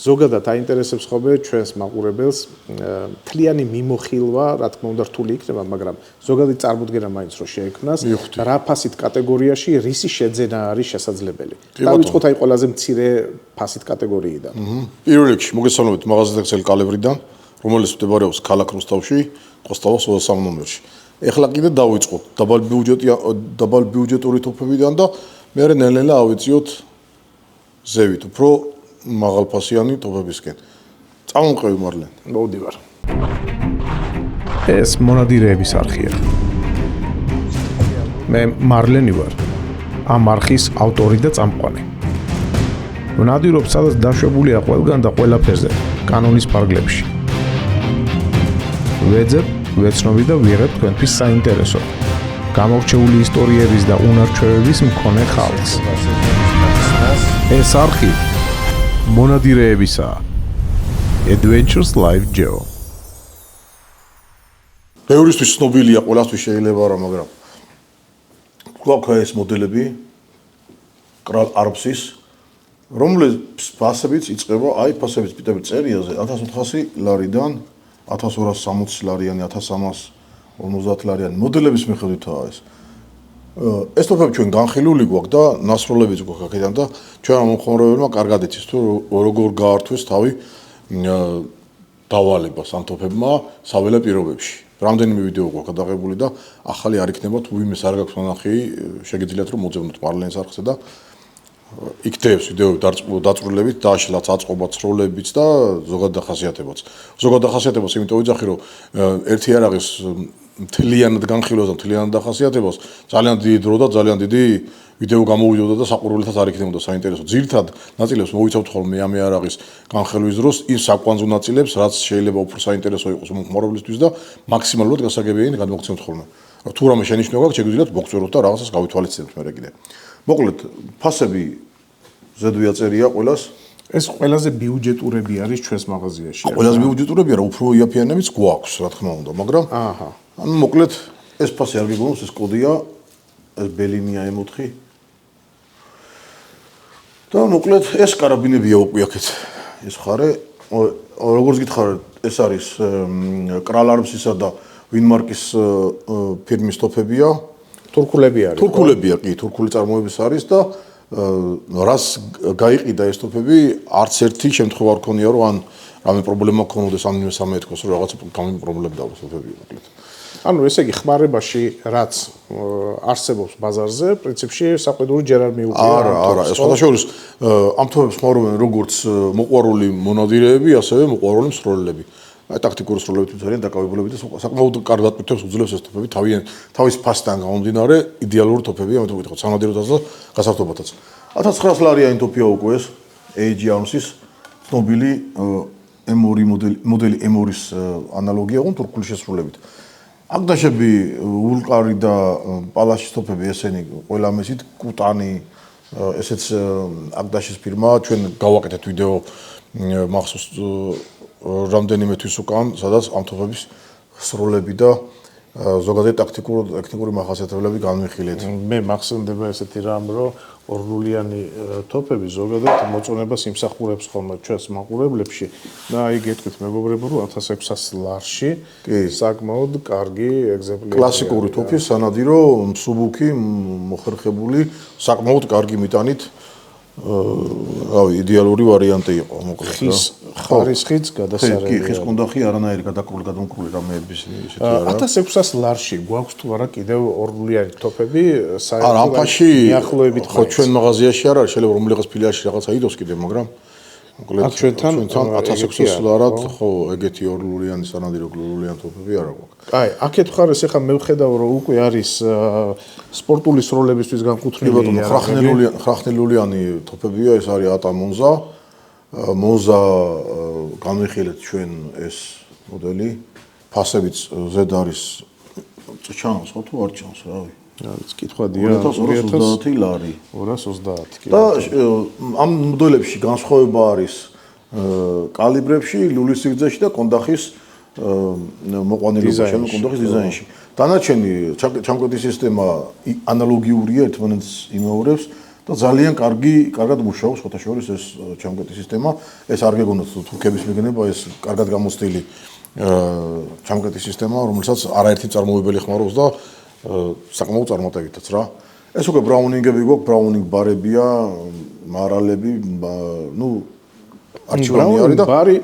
ზოგადად აინტერესებს ხოლმე ჩვენს მაყურებელს მთლიანი მიმოხილვა, რა თქმა უნდა რთული იქნება, მაგრამ ზოგადად წარმოდგენა მაინც რომ შეექმნას, რა ფასით კატეგორიაში რისი შეძენა არის შესაძლებელი. დავიწყოთ აი ყველაზე მცირე ფასით კატეგორიიდან. პირველ რიგში მოგესალმებით მაღაზია XL კალიბრიდან, რომელიც მდებარეობს ქალაქ რუსთავში, ყოსტაუას 23 ნომერში. ეხლა კიდე დავიწყოთ დაბალ ბიუჯეტური ტოპებიდან და მე ნელ-ნელა ავიწიოთ ზევით, უფრო მაღალფასიანი ტოპებისკენ. წამოვყევი მარლენ. მოვდივარ. ეს მონადირეების არხია. მე მარლენი ვარ. ამ არხის ავტორი და წამყვანი. ვნადირობ, სადაც დაშვებულია ყველგან და ყველაფერზე, კანონის ფარგლებში. ვეძებ, ვეცნობი და ვიღებ თქვენთვის საინტერესო, გამორჩეული ისტორიების და უნარჩვევების მქონე ხალხს. ეს არხი მონადირეებისა Adventures Live Geo. ბევრისთვის ცნობილია, ყველასთვის შეიძლება რა, მაგრამ გვაქვს ეს მოდელები კრალ არბსის, რომლის ფასებიც იწყება, აი ფასების პიტების წერიაზე 1400 ლარიდან 1260 ლარიანი, 1350 ლარიანი მოდელების მიხედვითაა ეს. ეს ტოპები ჩვენ განხილული გვაქვს და ნასრულებიც გვაქვს აქედან და ჩვენ მომხმარებელმა კარგად იცის თუ როგორ გაართვეს თავი დავალებას ამ ტოპებმა საველე პირობებში. რამდენიმე ვიდეო გვაქვს გადაღებული და ახალი არ იქნება თუ ვინმეს არ გაქვს მონახი, შეგიძლიათ რომ მოძებნოთ მარლენის არხზე და იქნებს ვიდეოები დაწვრილებით, დაშლაც, აწყობაც, როლებიც და ზოგადად დახასიათებაც. ზოგადად დახასიათებას იმიტომ ვიძახი, რომ ერთი არ არის მთლიანად განხილვას და მთლიანად დახასიათებას, ძალიან დიდი დრო და ძალიან დიდი ვიდეო გამოვიდოდა და საყურებლთაც არ იქნებოდა საინტერესო. ძირითადად ნაწილებს მოვიცავთ ხოლმე ამე არ არის განხილვის დროს იმ საკვანძო ნაწილებს, რაც შეიძლება უფრო საინტერესო იყოს მომხმარებლისთვის და მაქსიმალურად გასაგებიანი გადმოგცემთ ხოლმე. თუ რამე შენიშვნა გაქვთ, შეგვიძლიათ მოგწვეროთ და რაღაცას გავითვალისწინებთ მერე კიდე. მოკლედ, ფასები ზედვია წერია ყველას. ეს ყველაზე ბიუჯეტურები არის ჩვენს მაღაზიაში. ყველაზე ბიუჯეტურები არა, უფრო იაფიანებიც გვაქვს, რა თქმა უნდა, მაგრამ ანუ მოკლედ ეს ფასი არ გიგონოს, ეს კოდია, ეს ბელინია M4. და მოკლედ ეს კარაბინებია უკვე აქეთ. ეს ხარე, როგორც გითხარით, ეს არის კრალ არბსისა და ვინმარკის ფირმის ტოპებია. თურქულები არის. თურქულებია, კი, თურქული წარმოების არის და რას გაიყიდა ეს ტოპები, არც ერთი შემთხვევა არ ქონია, რომ ან რამე პრობლემა ქონოდეს, ან მესამე ეთქოს, რომ რაღაც პრობლემა დაუს ტოპები მოკლედ. ანუ ესე იგი ხმარებაში რაც არსებობს ბაზარზე, პრინციპში საყიდური ჯერ არ მიუღია. არა, ეს შესაძლოა ამ ტოპებს ხმარობენ როგორც მოყვარული მონადირეები, ასევე მოყვარული მსროლელები. აი ტაქტიკური სროლებიც ძალიან დაკავებულები და საკმაოდ კარგად მithებს უძლებს ეს ტოპები თავის ფასთან გამომდინარე იდეალური ტოპებია, ამიტომ ვიტყოდ სანადიროდაც და გასართობათაც. 1900 ლარიანი ტოპია უკვე ეს AG Arms-ის ცნობილი M2 მოდელი M2-ის ანალოგია იყო თურქული შესრულებით. აგდაშები ვულკარი და პალაშის ტოპები ესენი ყველა მესით კუტანი ესეც აგდაშის ფირმა ჩვენ გავაკეთეთ ვიდეო მახსოვს რამდენიმე თვის უკან, სადაც ამ ტოპების სროლები და ზოგადად ტექნიკური მახასიათებლები განვიხილეთ. მე მახსენდება ესეთი რამ, რომ ორლულიანი ტოპები ზოგადად მოწონებას იმსახურებს ხოლმე ჩვენს მაყურებლებში და აი გეტყვით მეგობრებო, რომ 1600 ლარში საკმაოდ კარგი ეგზემპლარი. კლასიკური ტოპი, სანადირო, მსუბუქი, მოხერხებული, საკმაოდ კარგი მიტანით იდეალური ვარიანტი იყო, მოკლედ. ხარისხიც გადასარევია. კი, ხის კონდახი არანაირი გადაკრული რამეების ისეთი არა. 1600 ლარში გვაქვს თუ არა კიდევ ორლულიანი ტოპები, არა, ამ ფაში მიახლოებით ხო ჩვენ მაღაზიაში არ არის, შეიძლება რომელიღაც ფილიალში რაღაცა იდოს კიდევ, მაგრამ მოკლედ ჩვენთან 1600 ლარად ხო ეგეთი ორლულიანი სანადირო ორლულიანი ტოპები არა გვაქვს. აი, აქეთ ხარ ეს ახლა მე ვხედავ რომ უკვე არის სპორტული სროლებისთვის განკუთვნილი ხრახნელულიანი ტოპებია, ეს არის ატა მონზა განვიხილეთ ჩვენ ეს მოდელი, ფასებიც ზედ არის ჩანს ხო თუ არ ჩანს, რავი. არის კითხვადია 2030 ლარი. 230 კი. და ამ მოდელებში განსხვავება არის კალიბრებში, ლულის სიგრძეში და კონდახის მოყვანილობაში, ანუ კონდახის დიზაინში. დანარჩენი ჩამკვეთის სისტემა ანალოგიურია, ერთმანეთს იმეორებს და ძალიან კარგად მუშაობს ხოთა შორის ეს ჩამკეტი სისტემა. ეს არ გეგონოთ თურქების მიგნება ეს კარგად გამოცდილი ჩამკეტი სისტემა, რომელსაც არაერთი მწარმოებელი ხმარობს და საკმაოდ წარმატებითაც რა. ეს უკვე ბრაუნინგები გვაქვს, ბრაუნინგ ბარებია, მარალები, არჩევანი არის და ბარი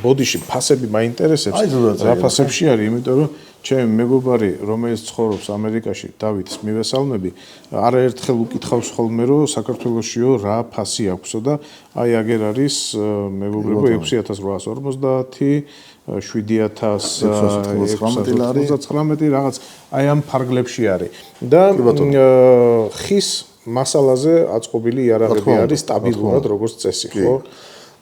ბოდიში ფასები მაინტერესებს. რა ფასებში არის, იმიტომ რომ ჩემი მეგობარი, რომელიც ცხოვრობს ამერიკაში, დავითს მივესალმები, არაერთხელ უკითხავს ხოლმე, რომ საქართველოსიო რა ფასი აქვსო და აი აგერ არის მეგობრებო 6850, 7619 რაღაც აი ამ ფარგლებში არის. და ხის მასალაზე აწყობილი იარაღები არის სტაბილურად როგორც წესი, ხო?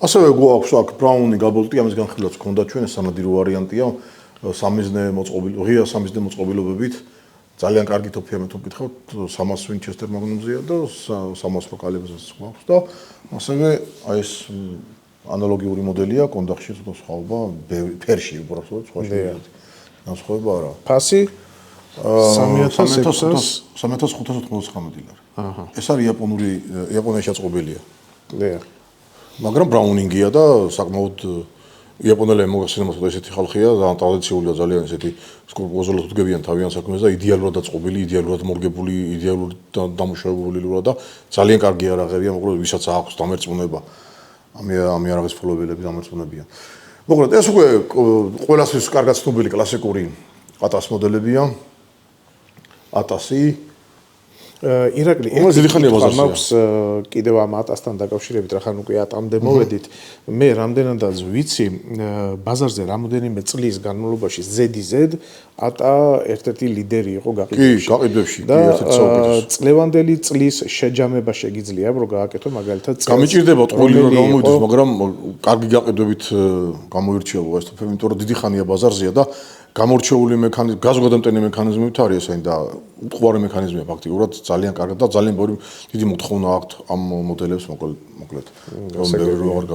ასევე გვაქვს აქ ბრაუნი გაბოლტი, ამის განხილვაც გქონდა ჩვენ, ეს სანადირო ვარიანტია. სამიზნე მოწყობილობებით ძალიან კარგი თოფია მე თუ გითხავთ 300 ვინჩესტერ მაგნუმზია და 300 კალიბრზეც გვაქვს და ასევე აი ეს ანალოგიური მოდელია კონდახში ცოტა სხვაობა ფერში უბრალოდ სხვა განსხვავება არა ფასი 3599 ლარი ეს არის იაპონიაში აწყობილია დიახ მაგრამ ბრაუნინგია და საკმაოდ იაპონელები მოგახსენებათ რომ ესეთი ხალხია ძალიან ტრადიციულია ძალიან ესეთი სკრუპულოზულად უდგებიან თავიანთ საქმეს და იდეალურად აწყობილი, იდეალურად მორგებული, იდეალურად დამუშავებული და ძალიან კარგი იარაღებია, მოკლედ ვისაც აქვს დამერწმუნება ამ იარაღის ფლობელები დამერწმუნებიან. მოკლედ ეს უკვე ყველასთვის კარგად ცნობილი კლასიკური ATAS მოდელებია. ATAS-ი ირაკლი მაქვს კიდევ ამ ATAS-თან დაკავშირებით რახან უკვე ATAM-მდე მოვედით მე რამდენადაც ვიცი ბაზარზე რამოდენიმე წლის განმავლობაში ZZ ATA ერთ-ერთი ლიდერი იყო გაყიდვებში და წლევანდელი წლის შეჯამება შეგიძლია რომ გააკეთო მაგალითად გამიჭირდება ტყუილი რომ გამოვიდეს მაგრამ კარგი გაყიდვებით გამოირჩევა ეს თოფები იმიტომ რომ დიდი ხანია ბაზარზეა და გამორჩეული მექანიზმი, გაზოგადამტენი მექანიზმით არის ესენი და უყუარი მექანიზმია ფაქტიურად ძალიან კარგად და ძალიან დიდი მოთხოვნა აქვთ ამ მოდელებს მოკლედ. რომ აღარ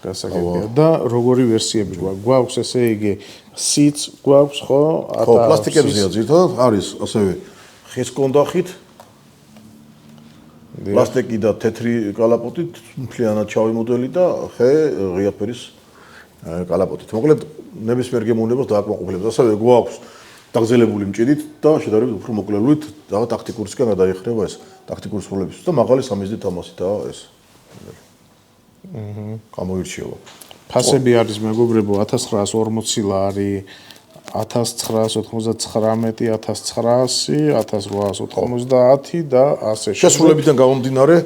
გასაგებია და როგორი ვერსიები გვაქვს ესე იგი სიც გვაქვს ხო? ხო, პლასტიკებზეა ძირითადად არის ასევე ხის კონდახით პლასტიკი და თეთრი კალაპოტით, მთლიანად შავი მოდელი და ხე ღია ფერის კალაპოტით. მოკლედ ნებისმიერ გემოვნებას დააკმაყოფილებს. ასევე გვაქვს დაგზელებული მჭიდით და შედარებით უფრო მოკლელობით და ტაქტიკურისგან გადაიხრება ეს ტაქტიკური სრულებისთვის და მაღალი სამიზნე თამასითაა ეს. გამოირჩევა. ფასები არის მეგობრებო 1940 ლარი, 1999, 1900, 1890 და ასე შემდეგ. შესრულებიდან გამომდინარე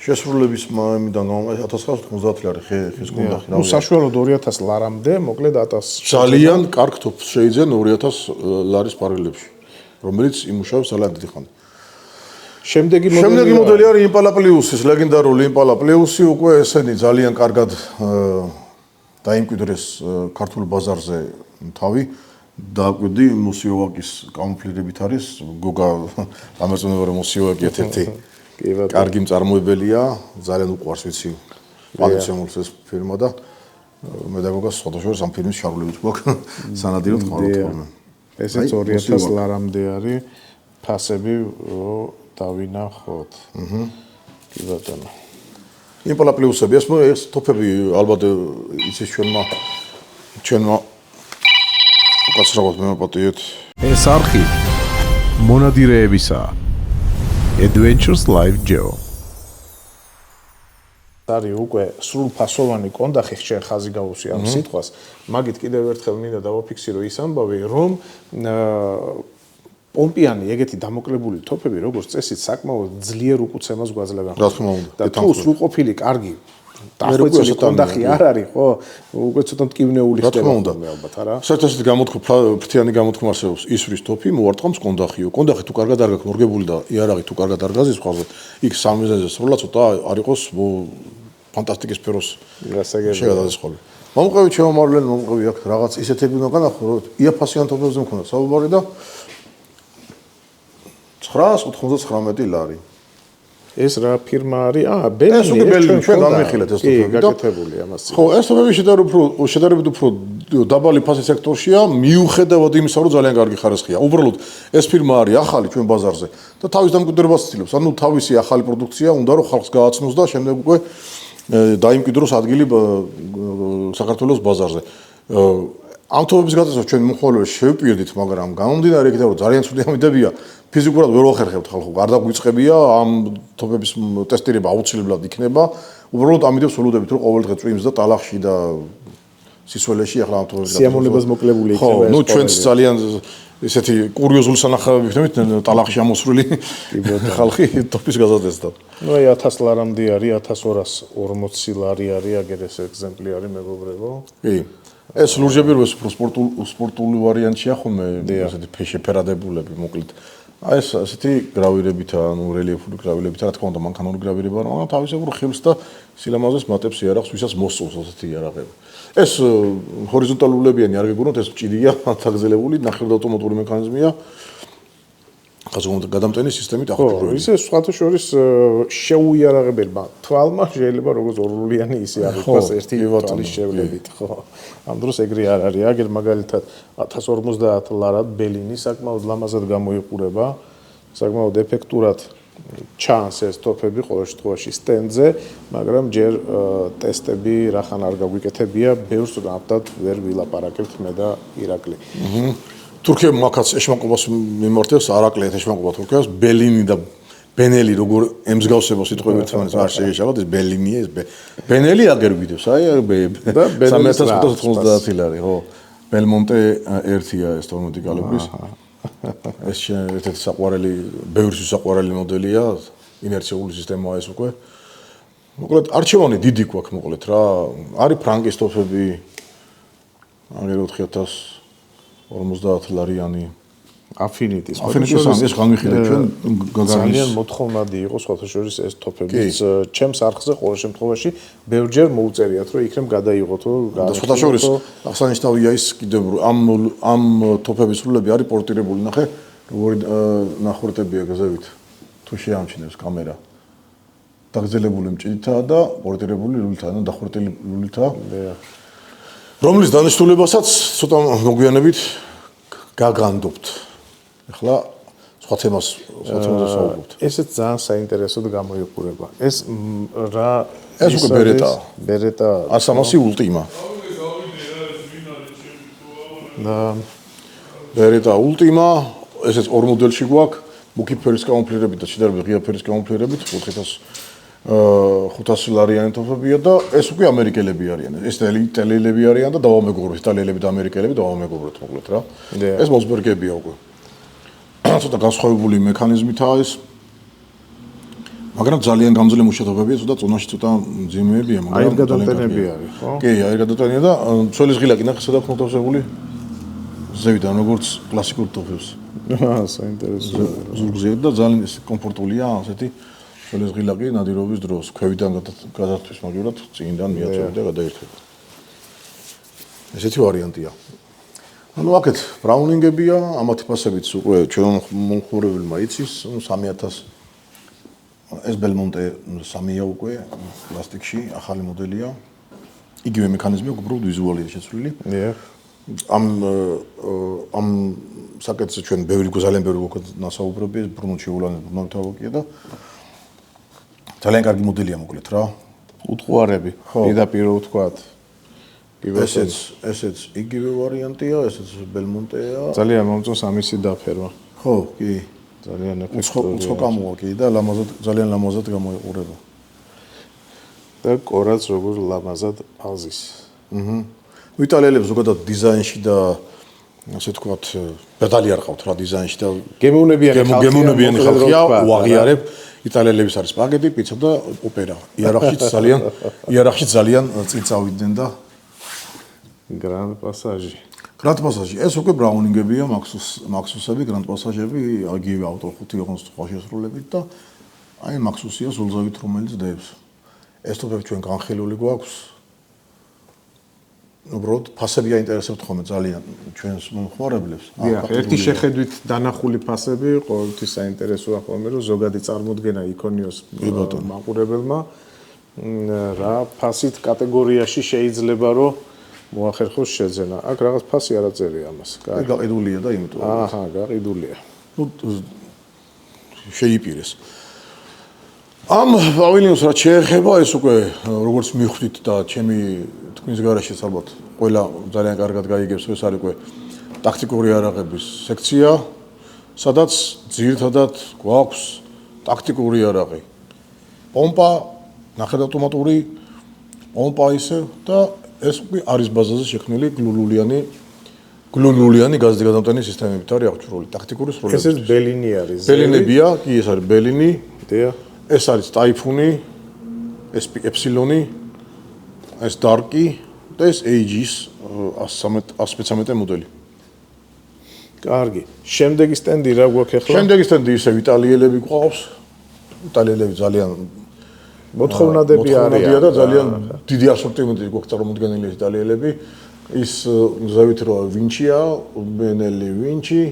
შესრულების მიდან 1990 ლარი ხის კონდახი. საშუალოდ 2000 ლარამდე, მოკლედ 1000. ძალიან კარგ თოფს შეიძლება 2000 ლარის პარალელებში, რომელიც იმუშავებს ძალიან დიდი ხანი. შემდეგი მოდელი არის Impala Plus-ის, ლეგენდარული Impala Plus-ი, უკვე ესენი ძალიან კარგად დაიმკვიდრეს ქართულ ბაზარზე თავი. დააკვირდი მოსიოვაკის კამუფლირებით არის, გოგა დამერწმუნება რომ მოსიოვაკი ერთ-ერთი კარგი მწარმოებელია, ძალიან უყვარს ვიცი. პანიცემულს ეს ფირმა და მე და გოგა სხვადასხვა ამ ფირმის შარულებიც გვაქვს სანადიროდ ხმარობთ ხოლმე. ესეც 2000 ლარამდე არის ფასები დავინახოთ. კი ბატონო. Impala Plus-ები ეს თოფები ალბათ იცის ჩვენმა უკაცრავად მემაპატიეთ. ეს არხი მონადირეებისა Adventures Live Geo. არის უკვე სრულფასოვანი კონდახი ხშირ ხაზი გაუსი ამ სიტყვას. მაგით კიდევ ერთხელ მინდა დავაფიქსირო ის ამბავი, რომ პომპიანი ეგეთი დამოკლებული თოფები როგორც წესით საკმაოდ ძლიერ უკუცემას გვაძლევენ. რა თქმა უნდა. და თუ სრულყოფილი კარგი დახვეწილი კონდახი არ არის, ხო? უკვე ცოტა მტკივნეული ხდება ალბათ, არა? საერთოდ ფრთიანი გამოთქმა არსებობს ისვრის თოფი მოარტყამს კონდახიო. კონდახი თუ კარგად არ გაქვს მორგებული და იარაღი თუ კარგად არ გაზის ხვალზე, იქ სამიზნეზე სრულად ცოტა არ იყოს ფანტასტიკის სფეროს შეგადაზრდილი. მომყევი შემომავლენ მომყევი აქ რაღაც ისეთები უნდა განახო, რომ იაფასიან თოფებზე მქონდა საუბარი და 999 ლარი. ეს რა ფირმა არის? ბელინი. ეს უკვე ბელინი ჩვენ განვიხილეთ ეს თოფები და გაკეთებული ამას. ხო, ეს თოფები შედარებით უფრო დაბალი ფასის სექტორშია, მიუხედავად იმისა, რომ ძალიან კარგი ხარისხია. უბრალოდ ეს ფირმა არის ახალი ჩვენ ბაზარზე და თავის დამკვიდრებას ცდილობს. ანუ თავისი ახალი პროდუქცია უნდა რომ ხალხს გააცნოს და შემდეგ უკვე დაიმკვიდროს ადგილი საქართველოს ბაზარზე. ამ თომების გაწესვას ჩვენ მომხმარებლებს შევპირდით, მაგრამ გამომდინარე იქიდან რომ ძალიან ცუდი ამიდებია, ფიზიკურად ვერ ვახერხებთ ხალხო, არ დაგვიწყებია ამ თომების ტესტირება აუცილებლად იქნება. უბრალოდ ამიტომ ველოდებით რომ ყოველ დღე წვიმს და ტალახში და სისველეში ახლა ამ თომების სიამოვნებას მოკლებული იქნება. ხო, ნუ ჩვენც ძალიან ესეთი კურიოზული სანახავები ვიქნებით ტალახში ამოსვლილი ხალხი თოფის გაზადესთან. ნუ აი 1000 ლარამდე არის, 1240 ლარი არის აგერ ეს ეგზემპლიარი მეგობრებო. კი. ეს ლურჯები რო სპორტული ვარიანტია ხოლმე, ესეთი შეფერადებულები, მოკლედ. აი ეს ესეთი გრავირებითა, ანუ რელიეფური გრავირებითა, რა თქმა უნდა, მანქანური გრავირება არა, მაგრამ თავისებურ ხილს და სილამაზეს მატებს იარაღს, ვისაც მოსწონს ასეთი იარაღები. ეს ჰორიზონტალურებიანი არ გეგონოთ, ეს ჭირია, თაგზელებული, ნახევრადავტომატური მექანიზმია. გადამტენის სისტემით აღჭურვილი. ისე სხვათა შორის შეუიარაღებელმა თვალმა შეიძლება როგორც ორლიანი ისე აღიქვას ერთი თვალის შევლებით, ხო. ამ დროს ეგრე არ არის. აგერ მაგალითად 1050 ლარად ბელინი საკმაოდ ლამაზად გამოიყურება, საკმაოდ ეფექტურად ჩანს ეს ტოფები ყოველ შემთხვევაში სტენდზე, მაგრამ ჯერ ტესტები რახან არ გაგვიკეთებია, ბევრს ნამდვილად ვერ ვილაპარაკებთ მე და ირაკლი. თურქებმა მაგაც ეშმაკობას მიმართებს, არაკლია ეშმაკობა თურქებს, ბელინი და ბენელი როგორ ემსგავსება სიტყვები ერთმანეთს არ შეეშალოთ, ეს ბელინია, ეს ბენელი აგერ გვიდევს, აი 3590 ლარი, ხო. ბელმონტე 1-ია ეს 12 კალიბრის. ეს ერთ-ერთი საყვარელი, ბევრი საყვარელი მოდელია, ინერციული სისტემაა ეს უკვე. მოკლედ არჩევანი დიდი გვაქვს მოკლედ რა. არის ფრანკის ტოფები. აგერ 4050 ლარიანი Affinity-ის. ეს განვიხილეთ ჩვენ ძალიან მოთხოვნადი იყო სხვათა შორის ეს ტოფებიც ჩემს არხზე ყოველ შემთხვევაში ბევრჯერ მოუწერიათ რომ იქნებ გადაიღოთ და სხვათა შორის აღსანიშნავია ის კიდევ ამ ტოფების სრულები არის პორტირებული ნახე როგორი ნახურტებია გზებით თუ შეამჩნევს კამერა დაგზელებული მჭიდითაა და პორტირებული ლულითაა და დახურტილი ლულითაა რომლის დანიშნულებასაც ცოტა მოგვიანებით გაგანდობთ ახლა სხვა თემას საუბრობთ. ესეც ძალიან საინტერესოდ გამოიყურება. ეს რა ეს უკვე ბერეტაა. ბერეტა 100 ულტიმა. და ბერეტა ულტიმა, ესეც ორ მოდელში გვაქვს, მუქი ფერის კამუფლირებით და შედარებით ღია ფერის კამუფლირებით 4500 ლარიანი ტოფებია და ეს უკვე ამერიკელები არიან. ეს იტალიელები არიან და დავამეგობროთ, იტალიელები და ამერიკელები დავამეგობროთ მოკლედ რა. ეს მოსბერგებია უკვე. ცოტა განსხვავებული მექანიზმითაა ეს. მაგრამ ძალიან გამძლე მუშაობებია, ცოტა წონაში ცოტა მძიმეებია, მაგრამ აირგადამტენები არის, ხო? კი, აირგადამტენია და ცოლის ღილაკი ნახე სადაც მოთავსებული ზევიდან როგორც კლასიკურ ტოფებს. საინტერესო. ზურგზე და ძალიან კომფორტულია ასეთი ცოლის ღილაკი ნადირობის დროს, ქვევიდან გადათვის მაგივრად წინიდან მიაწევი და გადაირთვება. ესეთი ვარიანტია. ანუ აქეთ ბრაუნინგებია, ამათი ფასებიც უკვე ჩვენ მომხმარებელმა იცის, 3000 ეს ბელმონტე 3-ია უკვე პლასტიკში, ახალი მოდელია. იგივე მექანიზმი აქვს, უბრალოდ ვიზუალია შეცვლილი. ამ საკეთზე ჩვენ ძალიან ბევრი გვაქვს ნასაუბრები, ბრუნო შეულანის ბრუნო თავოკია და ძალიან კარგი მოდელია მოკლედ რა. უთყუარები, პირდაპირ ვთქვათ. ესეც იგივე ვარიანტია, ესეც ბელმონტეა. ძალიან მომწონს ამისი დაფერვა. ხო, კი. ძალიან უცხოკამოა კი და ძალიან ლამაზად გამოიყურება. და კორაც როგორ ლამაზად აზის. იტალიელებს ზოგადად დიზაინში და ასე ვთქვათ, პედალი არ ყავთ რა დიზაინში და გემოვნებიანი ხალხია, უაღიარებ. იტალიელების არის სპაგეტი, პიცა და ოპერა. იარაღში ძალიან წინ წავიდნენ და Grand Passage. Grand Passage. ეს უკვე ბრაუნინგებია, მაქსუსები, Grand Passage-ები, აგივე ავტო 5 შესრულებით და აი მაქსუსია სულზავით რომელიც დებს. ეს თოფები ჩვენ განხილული გვაქვს. უბრალოდ ფასები აინტერესებთ ხოლმე ძალიან ჩვენს მომხმარებლებს. ერთი შეხედვით დანახული ფასები ყოველთვის საინტერესოა ხოლმე, რომ ზოგადი წარმოდგენა იქონიოს მაყურებელმა რა ფასით კატეგორიაში შეიძლება რომ მოახერხოს შეძენა. აქ რაღაც ფასი არ აწერია ამას. გაყიდულია და იმიტომ. აჰა, გაყიდულია. ნუ შეიპირეს. ამ პავილიონს რაც შეეხება, ეს უკვე როგორც მივხვდით და ჩემი თქმის გარეშეც ალბათ ყველა ძალიან კარგად გაიგებს, ეს არის უკვე ტაქტიკური იარაღების სექცია, სადაც ძირითადად გვაქვს ტაქტიკური იარაღი. პომპა, ნახევარავტომატური პომპა ისე და ეს უკვე არის ბაზაზე შექმნილი გლუნულიანი გაზრდილი სისტემებით არის აღჭურვილი ტაქტიკური სროლები. ეს ბელინი არის. ბელინებია, კი ეს არის ბელინი. დია. ეს არის ტაიფუნი, ეს ეფსილონი, ეს დარკი და ეს AG-ის 113 მოდელი. კარგი. შემდეგი სტენდი რა გვაქვს ახლა? შემდეგი სტენდი ისევ იტალიელები გვყავს. იტალიელები ძალიან მოთხოვნადები არიან და ძალიან დიდი ასორტიმენტი გვაქვს წარმოდგენილი იტალიელები. ის ზავით რო ვინჩია, ბენელი ვინჩი,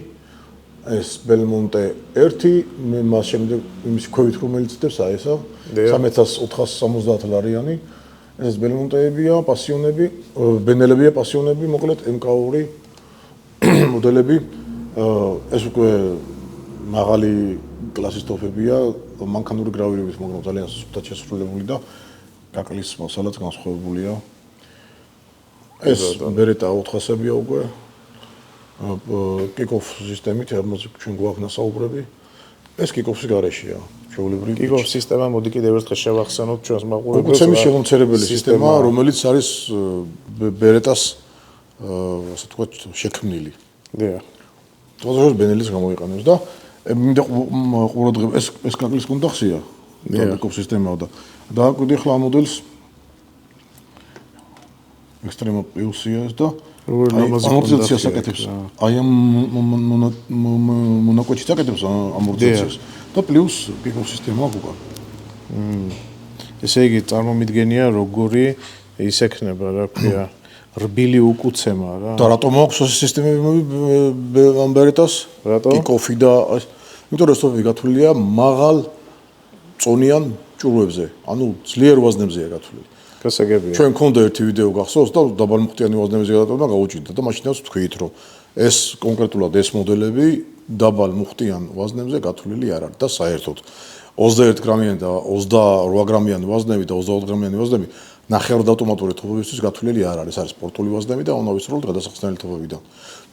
ეს ბელმონტე 1, მე მას შემდეგ იმის ქვევით რომელიც წდებს აი ესა 3470 ლარიანი. ეს ბელმონტეებია, პასიონები, ბენელებია, პასიონები, მოკლედ MK2 მოდელები. ეს უკვე მაღალი კლასის ტოფებია, მანქანური გრავირებით, მაგრამ ძალიან სუფთად შესრულებული და კაკლის მასალაც განსხვავებულია. ეს ბერეტა 400-ებია უკვე. კიკოფ სისტემით, ამაზე ჩვენ გვაქვს საუბრები. ეს კიკოფის გარეშეა. ჩვეულებრივი კიკოფ სისტემა მოდი კიდევ ერთხელ შევახსენოთ ჩვენს მაყურებელს. უკვე ცემის შემომცერებელი სისტემა, რომელიც არის ბერეტას ასე თქვა შექმნილი. დია. თვითონ ბენელის გამოიყენებს და მინდა ყურადღება ეს კაკლის კონტახსია. კიკოფ სისტემაა და დააკვირდი ახლა ამ მოდელს ექსტრემო პლუსია და ამორტიზაციას აკეთებს. აი ამ მონაკოჩიც აკეთებს ამორტიზაციას და პლუს კიკოფ სისტემა აქვს უკვე. ესე იგი წარმომიდგენია როგორი ის ექნება, რა ქვია, რბილი უკუცემა რა. და რატომ აქვს ეს სისტემები ამ ბერეტას? კიკოფი და იმიტომ რომ ეს გათვლილია მაღალ წონიან ჭურვებზე, ანუ ძლიერ ვაზნებზეა გათვლილი. გასაგებია. ჩვენ მქონდა ერთი ვიდეო გახსოვს და დაბალმუხტიანი ვაზნების გადატოვნა გაუჭირდა და მაშინაც ვთქვით რომ ეს კონკრეტულად ეს მოდელები დაბალმუხტიან ვაზნებზე გათვლილი არ არის და საერთოდ 21 გრამიანი და 28 გრამიანი ვაზნები და 24 გრამიანი ვაზნები ნახევრად ავტომატური თოფებისთვის გათვლილი არ არის. არის სპორტული ვაზნები და უნდა ვისრულოთ გადასახსნელი თოფებიდან.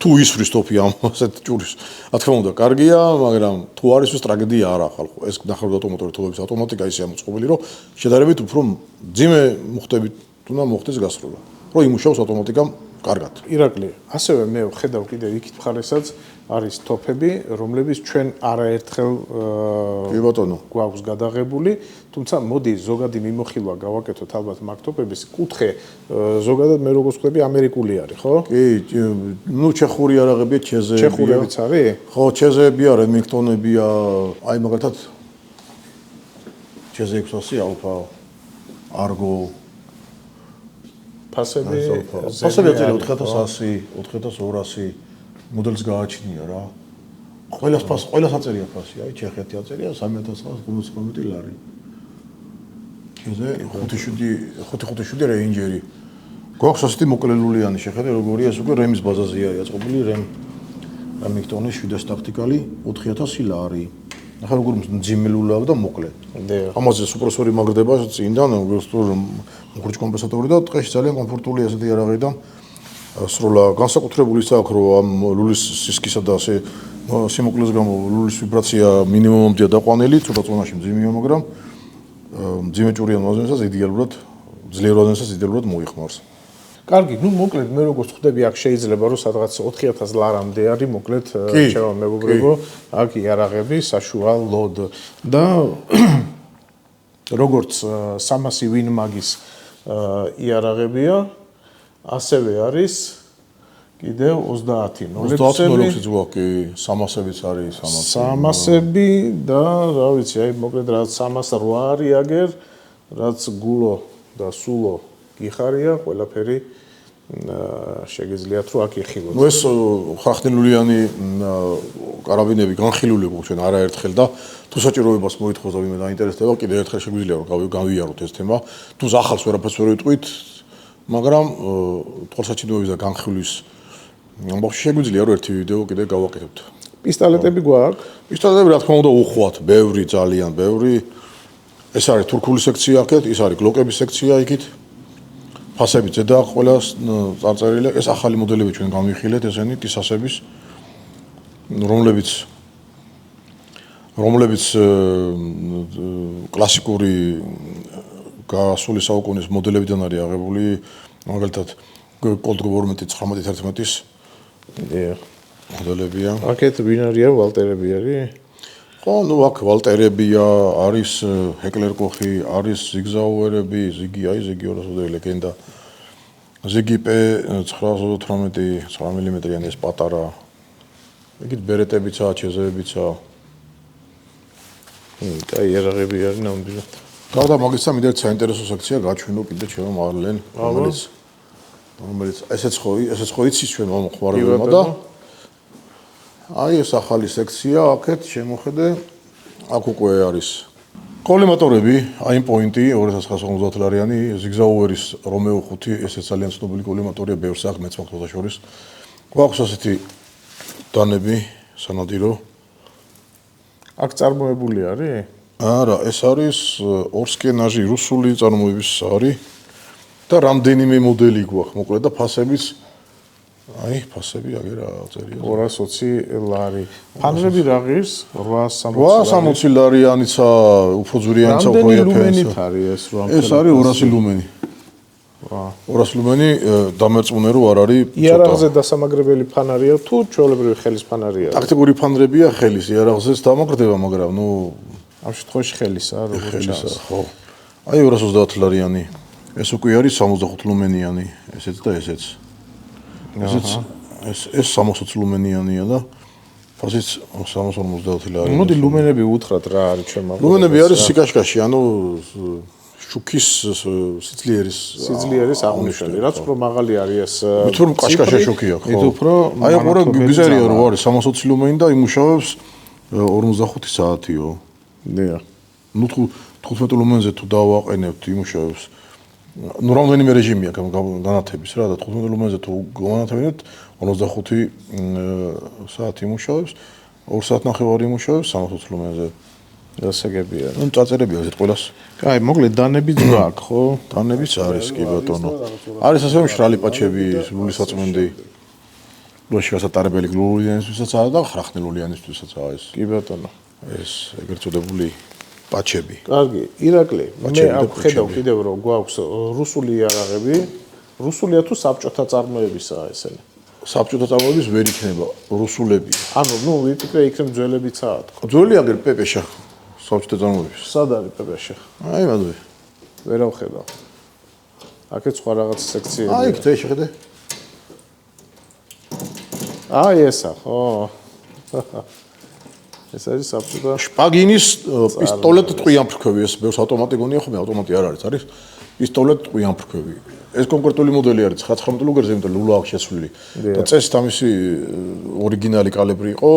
თუ ისვრის თოფი ამ ასეთ ჭურის, რა თქმა უნდა, კარგია, მაგრამ თუ არ ისვრის ტრაგედია არა ხალხო. ეს ნახევრად ავტომატური თოფების ავტომატიკა ისე ამოწყობილი, რომ შედარებით უფრო ძიმე მუხტებით უნდა მოხდეს გასროლა. რომ იმუშაოს ავტომატიკამ კარგად. ირაკლი, ასევე მე ვხედავ კიდევ იქით მხარესაც არის თოფები, რომლებიც ჩვენ არაერთხელ კი ბატონო გვაქვს გადაღებული, თუმცა მოდი ზოგადი მიმოხილვა გავაკეთოთ ალბათ მაგ თოფების კუთხე ზოგადად მე როგორც ვხვდები ამერიკული არის, ხო? კი, ნუ ჩეხური იარაღებია, ჩეზეებია. ჩეხურებიც არის? ხო, ჩეზეებია, რემინგტონებია, აი მაგალითად ჩეზე 600 ალფა, არგო ფასები აწერია 4100, 4200 მოდელს გააჩნია რა. ყველას აწერია ფასი, აი ჩეხეთი აწერია 3950 ლარი. ჩეზე 557 რეინჯერი. გვაქვს ასეთი მოკლელულიანი შეხედე როგორია ეს უკვე რემის ბაზაზეა იწყებული რემინგტონის 700 ტაქტიკალი 4000 ლარი. ახლა როგორ მძიმელულაა და მოკლე. ამაზე სუპრესორი მაგრდება წინდან მუხრჯ კომპენსატორი და ტყეში ძალიან კომფორტული ასეთი იარაღი და სროლა განსაკუთრებული ის აქვს რომ ამ ლულის სისქისა და ასე სიმოკლეს გამო ლულის ვიბრაცია მინიმუმამდეა დაყვანილი, ცოტა წონაში მძიმეა, მაგრამ მძიმე ჭურიან ვაზნებსაც იდეალურად ძლიერ ვაზნებსაც იდეალურად მოიხმარს. კარგი, ნუ მოკლედ მე როგორც ხვდები აქ შეიძლება რომ სადღაც 4000 ლარამდე არის მოკლედ ჩემო მეგობრებო, აქ იარაღები საშუალოდ და როგორც 300 ვინმაგის იარაღებია, ასევე არის კიდევ 30 ნოლექსიც გვაქვს, კი, 300-ებიც არის, 300-ები და რა ვიცი, აი მოკლედ რაც 308 არის აგერ, რაც გულო და სულო გიხარია, ყველაფერი შეგიძლიათ რომ აქ იხილოთ. ნუ ეს ხახნილულიანი კარაბინები განხილული გვაქვს ჩვენ არაერთხელ და თუ საჭიროებას მოითხოვს და ვინმე დაინტერესდება, კიდევ ერთხელ შეგვიძლია რომ გავიაროთ ეს თემა. თუ ახალს ვერაფერს ვერ ვიტყვით, მაგრამ თვალსაჩინოების და განხილვის ამბავში შეგვიძლია რომ ერთი ვიდეო კიდე გავაკეთებთ. პისტოლეტები გვაქვს? პისტოლეტები რა თქმა უნდა უხვად, ბევრი, ძალიან ბევრი. ეს არის თურქული სექცია აქეთ, ის არის გლოკების სექცია იქით. ფასები ზედა ყველას წარწერილი. ეს ახალი მოდელები ჩვენ განვიხილეთ, ესენი ტისასების, რომლებიც კლასიკური გასული საუკუნის მოდელებიდან არის აღებული, მაგალითად Colt 1911-ის მოდელებია. აქეთ ვინ არია? ვალტერები არის? ხო, ნუ აქ ვალტერებია, არის ჰეკლერკოხი, არის ზიგზაუერები, ზიგი 200 ლეგენდა. ზიგი P918 9 მმ-იანი ეს პატარა. იქით ბერეტებიცაა, ჩეზებებიცაა. და იარაღები არის ნამდვილად. გარდა მაგისა მინდა საინტერესო სექცია გაჩვენო კიდე ჩემო მარლენ, რომელიც ესეც ხო იცის ჩვენ მომხმარებელმა და აი ეს ახალი სექცია აქეთ შემოხედე აქ უკვე არის კოლიმატორები აიმ პოინტი 2950 ლარიანი ზიგზაუერის რომეო 5 ესეც ძალიან ცნობილი კოლიმატორია ბევრს აქვს მეც მაგ შორის გვაქვს ასეთი დანები სანადირო აქ წარმოებული არის? არა, ეს არის ორსკენაჟი რუსული წარმოების არის და რამდენიმე მოდელი გვაქვს, მოკლედ და ფასებიც აი, ფასები აგერ წერია. 220 ლარი. ფანჯრები რა ღირს? 860 ლარიანიცა, უფრო ძვირიანიცა, უფრო რამდენი იაფია. ლუმენით არის ეს რომ? ეს არის 200 ლუმენი. 200 ლუმენი დამერწმუნე რომ არ არის ცოტა. იარაღზე დასამაგრებელი ფანარია თუ ჩვეულებრივი ხელის ფანარია? ტაქტიკური ფანრებია ხელის, იარაღზეც დამაგრდება, მაგრამ ნუ ამ შემთხვევაში ხელისაა, როგორც ჩანს. ხო. აი 230 ლარიანი. ეს უკვე არის 65 ლუმენიანი, ესეც და ესეც. ეს 60 ლუმენიანია და ფასიც 350 ლარი. მოდი ლუმენები უთხრათ რა არის ჩემმა. ლუმენები არის სიკაშკაში, ანუ შუქის სიძლიერის აღნიშნული. რაც უფრო მაღალი არის ეს. მით რომ კაშკაშა შუქია, ხო. მით უფრო აი ყურა გიზერია რო არის 320 ლუმენი და იმუშავებს 45 საათიო. დიახ. ნუ 15 ლუმენზე თუ დავაყენებთ იმუშავებს ნუ რამდენიმე რეჟიმი აქვს განათების რა და 15 ლუმენზე თუ განათებინებთ 45 საათი იმუშავებს 2 საათნახევარი იმუშავებს 320 ლუმენზე დასაგებია. ნუ წაწერები აქვს ყველას. კაი, მოკლედ დანებიც გვაქვს, ხო? დანებიც არის კი ბატონო. არის ასევე მშრალი პაჩები, სრული საწმენდი. ლოში გასატარებელი გლულიანისთვისაც და ხრახნელულიანისთვისაც ეს. კი ბატონო. ეს ეგრეთ წოდებული პაჩები. კარგი, ირაკლი, მე აქ ხედავ კიდევ რომ გვაქვს რუსული იარაღები. რუსულია თუ საბჭოთა წარმოებისაა ესენი? საბჭოთა წარმოების ვერ იქნება, რუსულები. ანუ, ნუ ვიტყვი იქნებ ძველებიცაა თქო. ძველი აგერ პეპეშა საბჭოთა წარმოების. სად არის პეპეშა? აი მადლი. ვერავ ხედავ. აქეთ სხვა რაღაც სექციები. აი, ხდე შეხედე. აი ესა, ხო. ეს არის საბჭოთა შპაგინის პისტოლეტ ტყვიან ფრქვევი, ეს ბევრს ავტომატი გონია ხოლმე, ავტომატი არ არის პისტოლეტ ტყვიან ფრქვევი. ეს კონკრეტული მოდელი არის 919 ლუგერზე, იმიტომ ლულა აქვს შეცვლილი. და წესით ამისი ორიგინალი კალიბრი იყო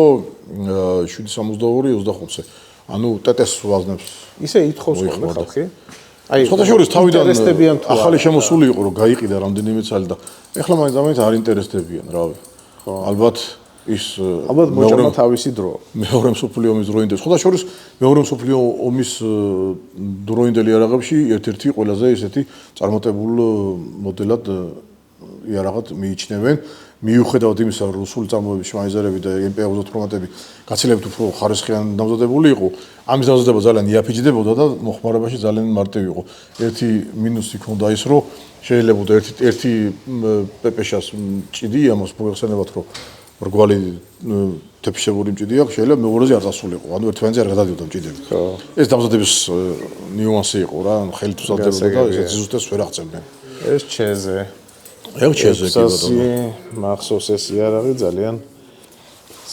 762-25-ზე. ანუ ტეტეს ვაზნებს. ისე ითხოვს ხოლმე ხალხი? აი, შეხოთაშორის თავიდან ახალი შემოსული იყო, რომ გაიყიდა რამდენიმე წელი და ეხლა მაინც არ ინტერესდებიან, რავი. ხო, ალბათ მოჭამა თავისი დრო. მეორე მსოფლიო ომის დროინდელი. შეხოთაშორის მეორე მსოფლიო ომის დროინდელი იარაღებში ერთ-ერთი ყველაზე ისეთი წარმატებულ მოდელად იარაღად მიიჩნევენ. მიუხედავად იმისა, რომ რუსული წარმოების შმაიზერები და MP-38-ები გაცილებით უფრო ხარისხიან დამზადებული იყო, ამის დამზადება ძალიან იაფიჯდებოდა და მოხმარებაში ძალიან მარტივი იყო. ერთი მინუსი ჰქონდა ის, რომ შეიძლება ერთი პეპეშას ჭიდი ამას მოიხსენებათ, რომ მრგვალი თეფშებული მჭიდი აქვს, შეიძლება მეორეზე არ დასულიყო. ანუ ერთმანეთზე არ გადადიოდა მჭიდები. ხო. ეს დამზადების ნიუანსი იყო რა, ხელით უსწავდებოდა და ესეც ზუსტად ვერ აღწევდნენ. ეს ჩეზე. ეგ ჩეზე კი ბატონო. მახსოვს ეს იარაღი ძალიან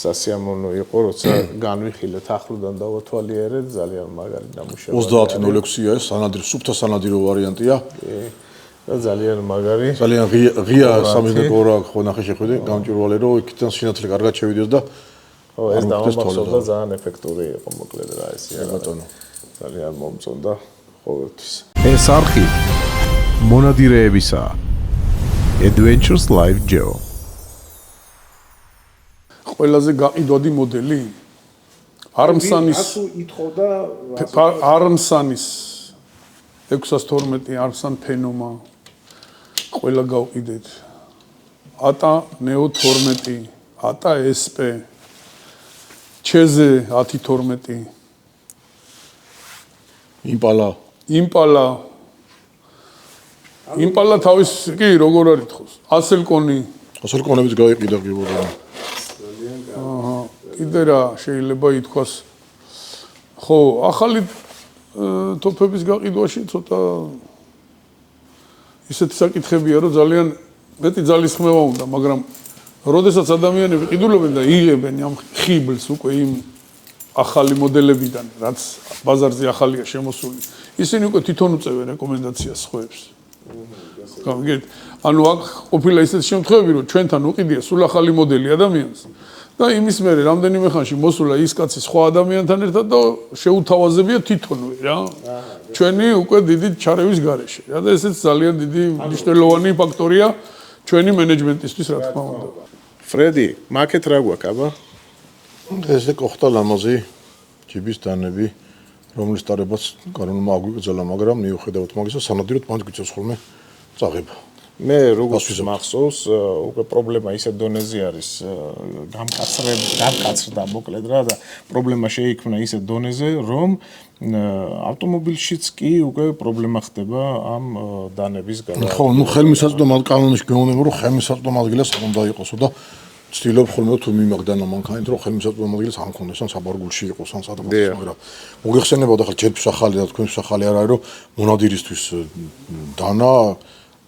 სასიამოვნო იყო, როცა განვიხილეთ ახლოდან დავათვალიერეთ, ძალიან მაგარი ნამუშევარი. 3006-ია ეს, სანადირო, სუფთა სანადირო ვარიანტია. და ძალიან მაგარი. ძალიან ღია სამიზნეო რა ხო ნახე შეხვიდე, გამჭირვალე რომ იქიდან სინათლე კარგად შევიდეს და ხო ეს დამახსოვდა ძალიან ეფექტური იყო მოკლედ რა ეს იარაღი. ბატონო. ძალიან მომწონდა ყოველთვის. ეს არხი მონადირეებისა Adventures Live Joe. ყველაზე გაყიდვადი მოდელი Armsanis ითხოვდა Armsanis 612 Armsan Phenoma ყველა გავყიდეთ ATA Neo 12 ATA SP Cheze 1012 Impala თავის კი როგორ არის თქოს ასელკონი ასელკონებიც გაიყიდა გიბოდა კიდე რა შეიძლება ითქვას ხო ახალი ტოპების გაყიდვაში ცოტა ისეთი საკითხებია რომ ძალიან მეტი ძალისხმევა უნდა მაგრამ როდესაც ადამიანები ყიდულობენ და იღებენ ამ ხიბლს უკვე იმ ახალი მოდელებიდან რაც ბაზარზე ახალია შემოსული ისინი უკვე თვითონ უწევენ რეკომენდაციას სხვაებს გავიგეთ ანუ აქ ყოფილა ისეთი შემთხვევები რომ ჩვენთან უყიდია სულ ახალი მოდელი ადამიანს და იმის მერე რამდენიმე ხანში მოსულა ის კაცი სხვა ადამიანთან ერთად და შეუთავაზებია თვითონვე რა ჩვენი უკვე დიდი ჩარევის გარეშე რა და ესეც ძალიან დიდი მნიშვნელოვანი ფაქტორია ჩვენი მენეჯმენტისთვის რა თქმა უნდა ფრედი მარკეტ რა გვაქვს აბა ესე ყოხდა ლამაზი ჯიბის დანები რომლის დარებაც გარონმა აგვიკრძალა მაგრამ მიუხედავად მაგისა სანადიროდ მაინც გვიწევს ხოლმე წაღება მე როგორც მახსოვს უკვე პრობლემა ისეთ დონეზე არის გამკაცრდა მოკლედ რა და პრობლემა შეიქმნა ისეთ დონეზე რომ ავტომობილშიც კი უკვე პრობლემა ხდება ამ დანების გადა ხო ნუ ხელმისაწვდომად კანონში გეუბნება რომ ხელმისაწვდომ ადგილას არ უნდა იყოსო და ცდილობ ხოლმე თუ მიმაგდანა მანქანით რომ ხელმისაწვდომ ადგილას არ მქონდეს ან საბარგულში იყოს ან სადღაც მაგრამ მოგეხსენებოდა ხალ ჯერფს ახალი და თქვენს ახალი არ არის რომ მონადირისთვის დანა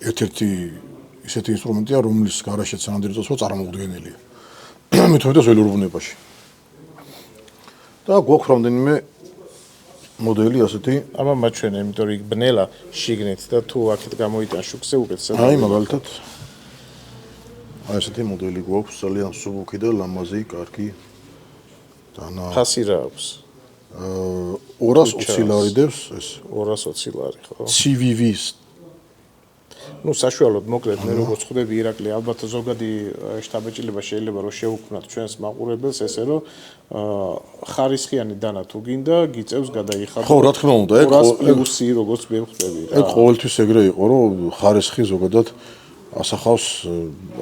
ერთ-ერთი ისეთი ინსტრუმენტია, რომლის გარაშეც სანადირო წესრიგა წარმოუდგენელია. მithomდეს ველურ ბუნებაში. და გვაქვს რამდენიმე მოდელი ასეთი, აბა მაჩვენე, იმიტომ რომ იქ ბნელა შიგნით და თუ აქეთ გამოიტან შუქზე უკეთესად. აი მაგალითად აი ესეთი მოდელი გვაქვს, ძალიან სუბუქი და ლამაზი, კარგი. დანა ფასი რა აქვს? 220 ლარი დევს ეს. 220 ლარი, ხო? CVV-ს ну საშუალოდ მოკლედ მე როგორც ხვდები ირაკლი ალბათ ზოგადი შტაბეჭილება შეიძლება რომ შეუქმნათ ჩვენს მაყურებელს ესე რომ ხარისხიანი დანა თუ გინდა გიწევს გადაიხადო ხო რა თქმა უნდა ეგ პლუსი როგორც მე ხვდები რა ეგ ყოველთვის ეგრე იყო რომ ხარისხი ზოგადად ასახავს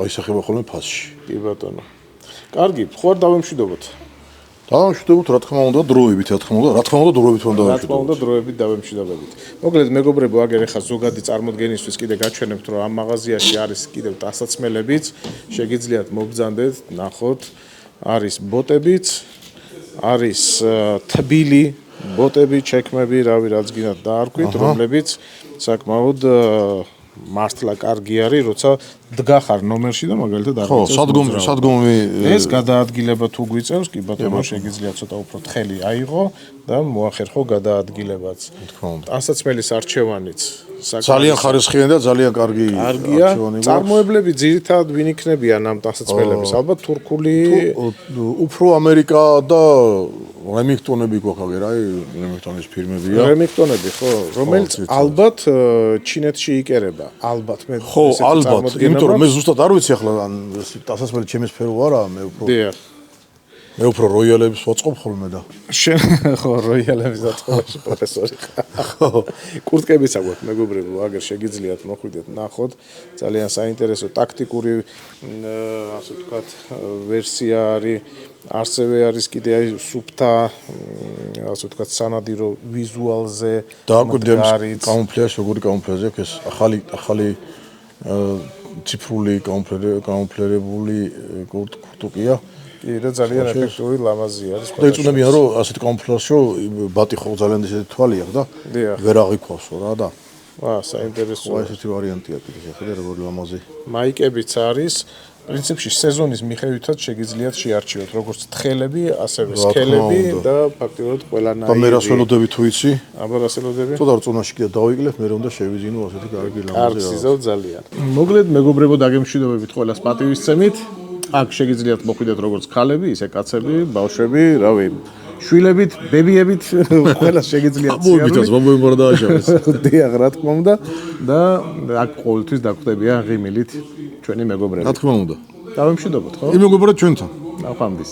აისახება ხოლმე ფასში კი ბატონო კარგი ხო არ დავემშვიდობოთ დავამშვიდობთ რა თქმა უნდა დროებით რა თქმა უნდა დროებით უნდა რა თქმა უნდა დროებით დავემშვიდობებით მოკლედ მეგობრებო აგერ ახლა ზოგადი წარმოდგენისთვის კიდე გაჩვენებთ რომ ამ მაღაზიაში არის კიდევ ტანსაცმელებიც შეგიძლიათ მოგბრძანდეთ ნახოთ არის ბოტებიც არის თბილი ბოტები ჩექმები რავი რაც გინდათ დაარქვით რომლებიც საკმაოდ მართლა კარგი არის, როცა დგახარ ნომერში და მაგალითად არ ვიცი. ხო, სადგომი ეს გადაადგილება თუ გვიწევს, კი ბატონო, შეგიძლიათ ცოტა უფრო თხელი აიღო და მოახერხო გადაადგილებაც. ტანსაცმელის არჩევანიც ძალიან ხარისხიანი და ძალიან კარგი არჩევანი. წარმოებლები ძირითადად ვინ იქნებიან ამ ტანსაცმელების? ალბათ თურქული, უფრო ამერიკა და რემინგტონები გვაქვს აგერ, აი რემინგტონის ფირმებია. რემინგტონები, ხო, რომელიც ალბათ ჩინეთში იკერება. ალბათ მე ხო, ალბათ, იმიტომ რომ მე ზუსტად არ ვიცი ახლა ან ტანსაცმელი ჩემი სფერო არა, მე უფრო როიალებს ვაწყობ ხოლმე და შენ ხო როიალების დაწყობაში პროფესორი ხო კურტკებიც აგვაქვს მეგობრებო აგერ შეგიძლიათ მოხვიდეთ ნახოთ ძალიან საინტერესო ტაქტიკური ასე ვთქვათ ვერსია არის ასევე არის კიდე აი სუფთა ასე ვთქვათ სანადირო ვიზუალზე დააკვირდებს კამუფლაჟი როგორი კამუფლაჟი აქვს ეს ახალი ციფრული კამუფლირებული კურტკია კი და ძალიან ეფექტური ლამაზი არის. ეწუნებიან რომ ასეთ კამუფლაჟში ბატი ხო ძალიან ისეთი თვალი აქვს და ვერ აღიქვასო რა და საინტერესოა ესეთი ვარიანტია კიდე ხედე როგორი ლამაზი. მაიკებიც არის. პრინციპში სეზონის მიხედვითაც შეგიძლიათ შეარჩიოთ როგორც თხელები, ასევე სკელები და ფაქტობრივად ყველანაირი. და მე რას ველოდები თუ იცი? აბა რას ველოდები? ცოტა რწონაში კიდე დავიკლებ, მე უნდა შევიძინო ასეთი კარგი ლამაზი. კარგი სიზავ ძალიან. მოკლედ მეგობრებო დაგემშვიდობებით ყველას პატივისცემით. აქ შეგიძლიათ მოხვიდეთ როგორც ქალები, ისე კაცები, ბავშვები, რავი, შვილებით, ბებიებით ყველა შეგიძლიათ მოიბიცას, მომბეუბარ დააშავეს. დიახ, რა თქმა უნდა და აქ ყოველთვის დაგვხდებიან ღიმილით ჩვენი მეგობრები. რა თქმა უნდა. დავემშვიდობოთ, ხო? იმ მეგობრად ჩვენთან. ნახვამდის.